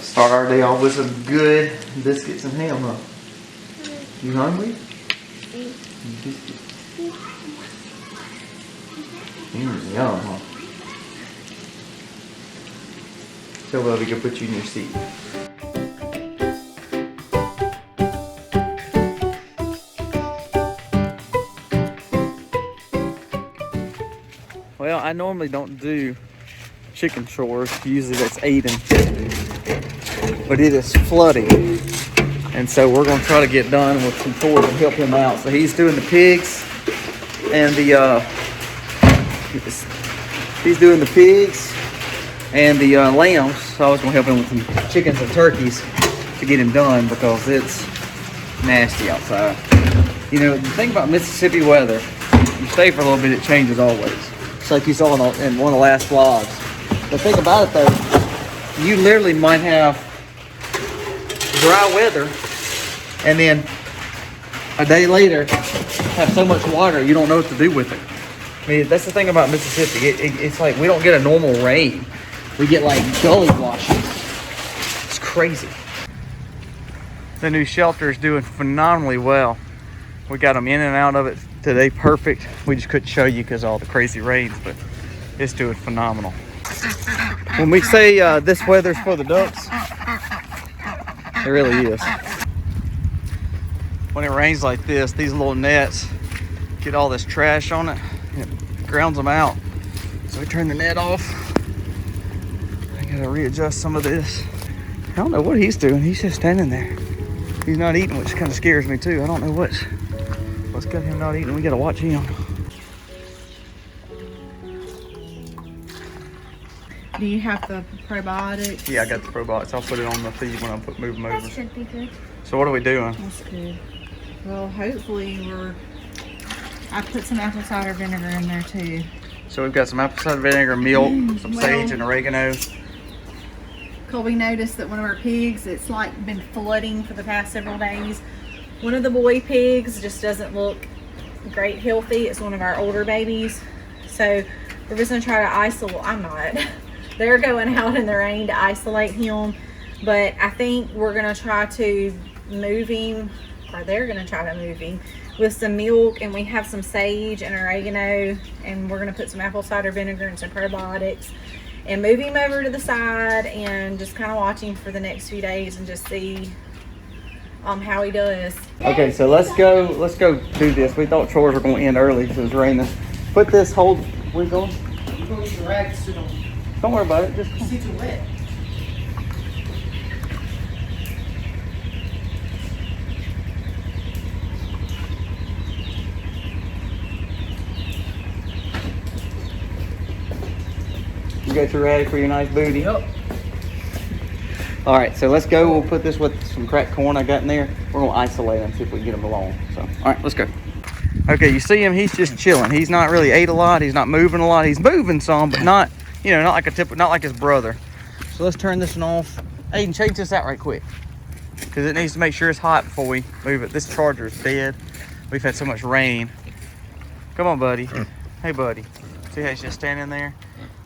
Start our day off with some good biscuits and ham, huh? You hungry? Yum, huh? So well, we can put you in your seat. Well, I normally don't do chicken chores. Usually that's Aiden. But it is flooding. And so we're going to try to get done with some chores and help him out. So he's doing the pigs and the lambs. So I was going to help him with some chickens and turkeys to get him done because it's nasty outside. You know, the thing about Mississippi weather, you stay for a little bit, it changes always. It's like you saw in one of the last vlogs. The thing about it though, you literally might have dry weather and then a day later have so much water you don't know what to do with it. I mean, that's the thing about Mississippi. It's like we don't get a normal rain. We get like gully washes. It's crazy. The new shelter is doing phenomenally well. We got them in and out of it today perfect. We just couldn't show you because of all the crazy rains, but it's doing phenomenal. When we say this weather's for the ducks, it really is. When it rains like this, these little nets get all this trash on it. It grounds them out. So we turn the net off. I gotta readjust some of this. I don't know what he's doing. He's just standing there. He's not eating, which kind of scares me too. I don't know what's got him not eating. We gotta watch him. Do you have the probiotics? Yeah, I got the probiotics. I'll put it on the feed when I move them over. That should be good. So what are we doing? That's good. Well, hopefully I put some apple cider vinegar in there too. So we've got some apple cider vinegar, milk, some sage and oregano. Colby noticed that one of our pigs, it's like been flooding for the past several days. One of the boy pigs just doesn't look great healthy. It's one of our older babies. So we're just gonna try to isolate. I'm not. They're going out in the rain to isolate him. But I think we're gonna try to move him, or they're gonna try to move him with some milk, and we have some sage and oregano, and we're gonna put some apple cider vinegar and some probiotics and move him over to the side and just kind of watch him for the next few days and just see how he does. Okay, so let's go do this. We thought chores were going to end early because it was raining. Put this whole, where you going? You're going to use the rag to sit on. Don't worry about it, just The seats are wet. you got your rag for your nice booty. Yep. All right, so let's go. We'll put this with some cracked corn I got in there. We're going to isolate them, see if we can get them along. So, all right, let's go. Okay, you see him, he's just chilling. He's not really ate a lot. He's not moving a lot. He's moving some, but not, you know, not like his brother. So let's turn this one off. Aiden, change this out right quick because it needs to make sure it's hot before we move it. This charger is dead. We've had so much rain. Come on, buddy. Hey, buddy. See how he's just standing there?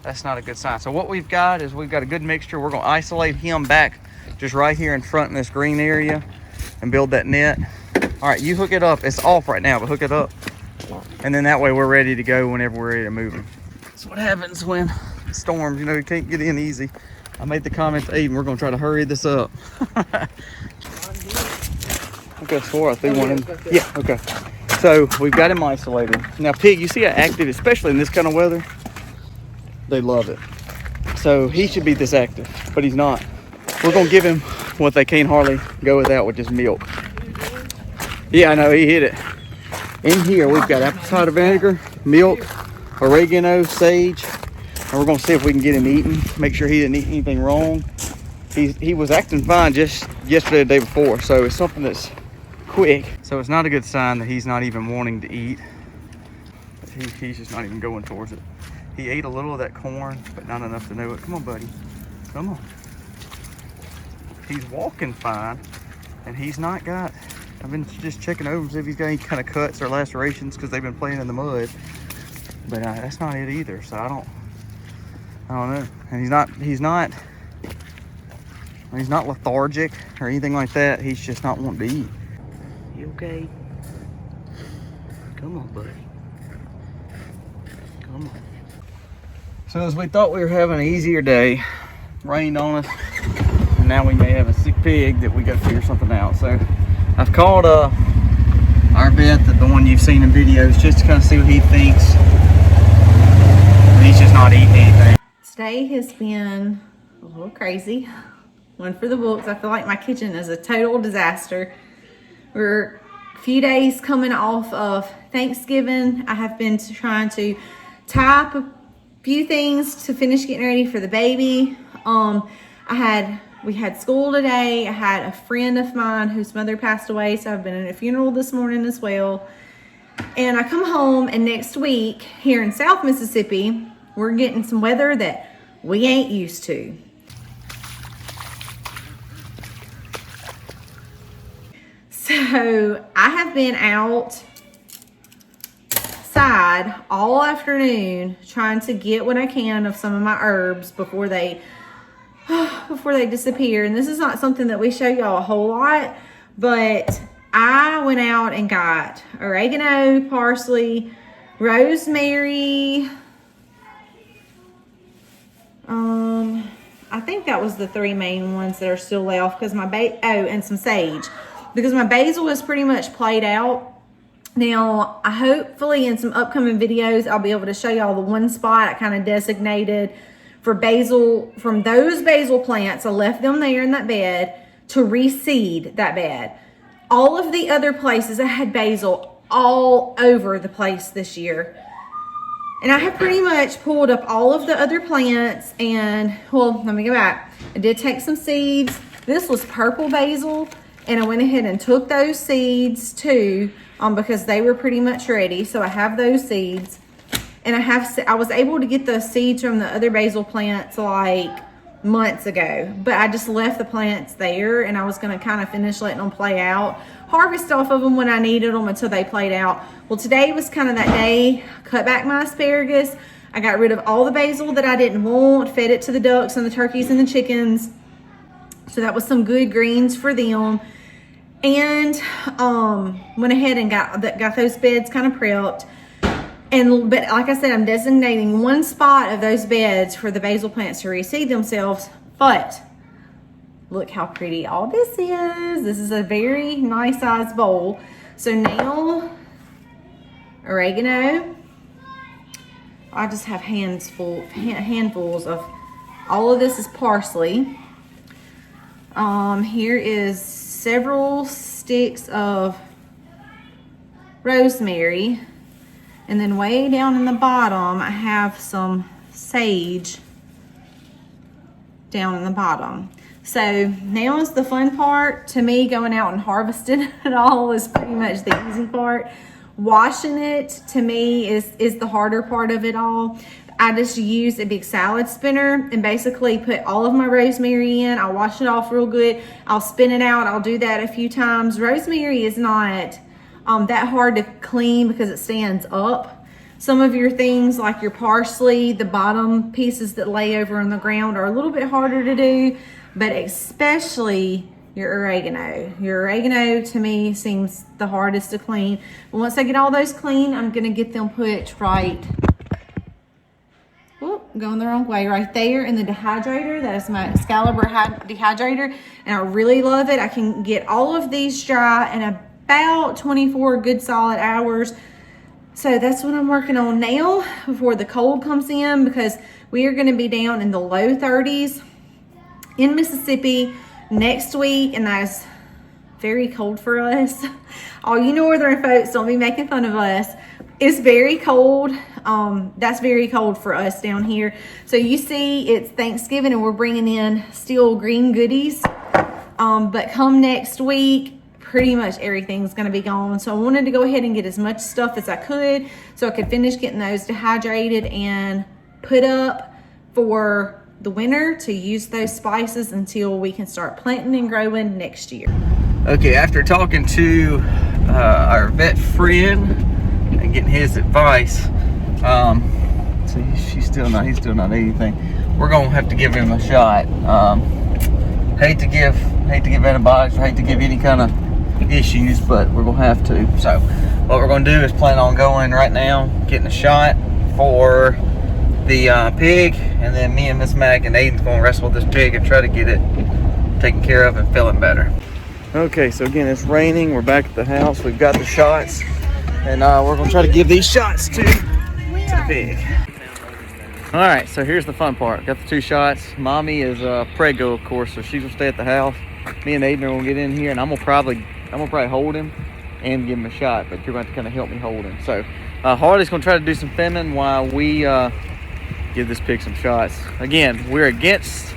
That's not a good sign. So what we've got is we've got a good mixture. We're going to isolate him back just right here in front in this green area and build that net. All right, you hook it up. It's off right now, but hook it up. And then that way we're ready to go whenever we're ready to move him. That's what happens when it storms. You know, you can't get in easy. I made the comment to Aiden, we're going to try to hurry this up. Okay, swore I threw one in. Yeah, okay. So we've got him isolated. Now, pig, you see how active, especially in this kind of weather? They love it. So he should be this active, but he's not. We're gonna give him what they can't hardly go without, which is milk. Yeah, I know, he hit it. In here, we've got apple cider vinegar, milk, oregano, sage, and we're gonna see if we can get him eating. Make sure he didn't eat anything wrong. He was acting fine just yesterday, the day before, so it's something that's quick. So it's not a good sign that he's not even wanting to eat. He's just not even going towards it. He ate a little of that corn, but not enough to know it. Come on, buddy. Come on. He's walking fine, and he's not got, I've been just checking over to see if he's got any kind of cuts or lacerations because they've been playing in the mud. But that's not it either, so I don't I don't know. And he's not lethargic or anything like that. He's just not wanting to eat. You okay? Come on, buddy. Come on. So as we thought we were having an easier day, rained on us, and now we may have a sick pig that we got to figure something out. So I've called our vet, the one you've seen in videos, just to kind of see what he thinks. He's just not eating anything. Today has been a little crazy. One for the books. I feel like my kitchen is a total disaster. We're a few days coming off of Thanksgiving. I have been trying to tie up a few things to finish getting ready for the baby. We had school today. I had a friend of mine whose mother passed away, so I've been at a funeral this morning as well. And I come home, and next week here in South Mississippi, we're getting some weather that we ain't used to. So I have been outside all afternoon trying to get what I can of some of my herbs before they disappear. And this is not something that we show y'all a whole lot, but I went out and got oregano, parsley, rosemary. I think that was the three main ones that are still left, because and some sage, because my basil is pretty much played out. Now, hopefully in some upcoming videos, I'll be able to show y'all the one spot I kind of designated for basil. From those basil plants, I left them there in that bed to reseed that bed. All of the other places, I had basil all over the place this year. And I have pretty much pulled up all of the other plants, and, well, let me go back. I did take some seeds. This was purple basil, and I went ahead and took those seeds too, because they were pretty much ready. So I have those seeds, and I was able to get those seeds from the other basil plants like months ago, but I just left the plants there, and I was going to kind of finish letting them play out, harvest off of them when I needed them until they played out. Well, today was kind of that day. Cut back my asparagus. I got rid of all the basil that I didn't want, fed it to the ducks and the turkeys and the chickens. So that was some good greens for them. And went ahead and got those beds kind of prepped. But like I said, I'm designating one spot of those beds for the basil plants to reseed themselves. But look how pretty all this is. This is a very nice sized bowl. So now, oregano. I just have handfuls of, all of this is parsley. Here is several sticks of rosemary. And then way down in the bottom, I have some sage down in the bottom. So now is the fun part. To me, going out and harvesting it all is pretty much the easy part. Washing it, to me, is the harder part of it all. I just use a big salad spinner and basically put all of my rosemary in. I'll wash it off real good. I'll spin it out. I'll do that a few times. Rosemary is not that hard to clean because it stands up. Some of your things like your parsley, the bottom pieces that lay over on the ground are a little bit harder to do, but especially your oregano. Your oregano to me seems the hardest to clean. But once I get all those clean, I'm gonna get them put right, going the wrong way, right there in the dehydrator. That is my Excalibur dehydrator, and I really love it. I can get all of these dry in about 24 good solid hours. So that's what I'm working on now before the cold comes in, because we are going to be down in the low 30s in Mississippi next week, and that's very cold for us. All you northern folks, don't be making fun of us. It's very cold. That's very cold for us down here. So you see, it's Thanksgiving and we're bringing in still green goodies. But come next week, pretty much everything's going to be gone. So I wanted to go ahead and get as much stuff as I could so I could finish getting those dehydrated and put up for the winter to use those spices until we can start planting and growing next year. Okay, after talking to our vet friend and getting his advice, See, he's still not eating anything. We're gonna have to give him a shot. Hate to give antibiotics, or hate to give any kind of issues, but we're gonna have to. So what we're gonna do is plan on going right now, getting a shot for the pig, and then me and Miss Mac and Aiden's gonna wrestle with this pig and try to get it taken care of and feeling better. Okay, so again, it's raining. We're back at the house. We've got the shots, and we're gonna try to give these shots to the pig. All right, so here's the fun part. Got the 2 shots. Mommy is preggo, of course, so she's gonna stay at the house. Me and Aiden are gonna get in here, and I'm gonna probably hold him and give him a shot, but you're going to kind of help me hold him. So Harley's gonna try to do some femming while we give this pig some shots. Again, we're against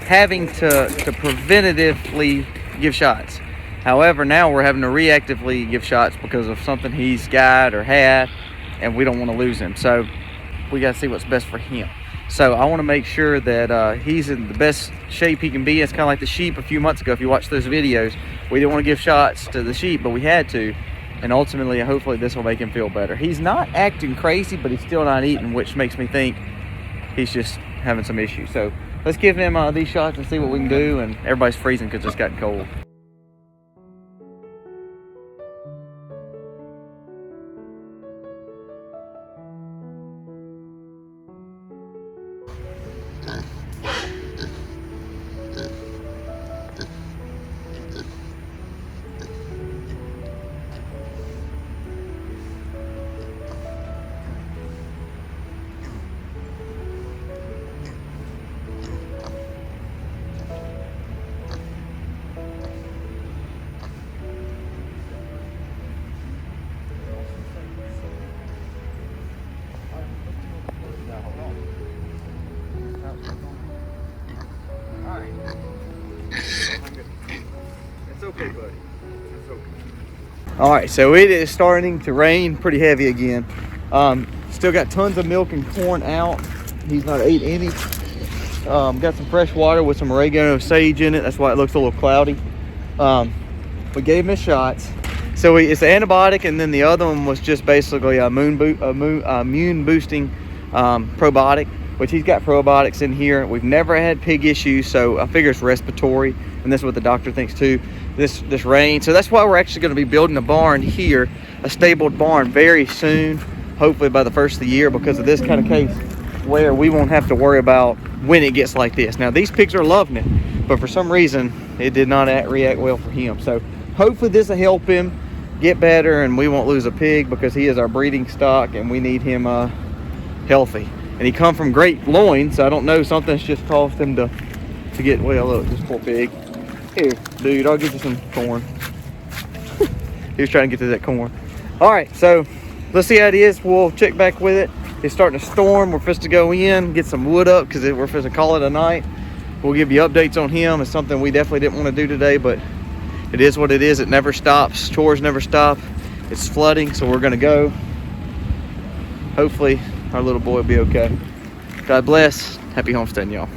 having to preventatively give shots. However, now we're having to reactively give shots because of something he's got or had, and we don't want to lose him. So we got to see what's best for him. So I want to make sure that he's in the best shape he can be. It's kind of like the sheep a few months ago. If you watch those videos, we didn't want to give shots to the sheep, but we had to. And ultimately, hopefully this will make him feel better. He's not acting crazy, but he's still not eating, which makes me think he's just having some issues. So let's give him these shots and see what we can do. And everybody's freezing because it's gotten cold. Okay, buddy. It's okay. All right, so it is starting to rain pretty heavy again. Still got tons of milk and corn out. He's not ate any. Got some fresh water with some oregano sage in it. That's why it looks a little cloudy. We gave him his shots. So it's an antibiotic, and then the other one was just basically a immune boosting probiotic, which he's got probiotics in here. We've never had pig issues, so I figure it's respiratory, and that's what the doctor thinks too. This rain, so that's why we're actually going to be building a barn here, a stabled barn very soon, hopefully by the first of the year, because of this kind of case where we won't have to worry about when it gets like this. Now these pigs are loving it, but for some reason it did not react well for him. So hopefully this will help him get better, and we won't lose a pig, because he is our breeding stock and we need him healthy. And he come from great loins, so I don't know, something's just caused him to get, well, look, this poor pig. Here, dude, I'll get you some corn. He was trying to get to that corn. All right, so let's see how it is. We'll check back with it. It's starting to storm. We're supposed to go in, get some wood up, because we're supposed to call it a night. We'll give you updates on him. It's something we definitely didn't want to do today, but it is what it is. It never stops. Chores never stop. It's flooding, so we're going to go. Hopefully, our little boy will be okay. God bless. Happy homesteading, y'all.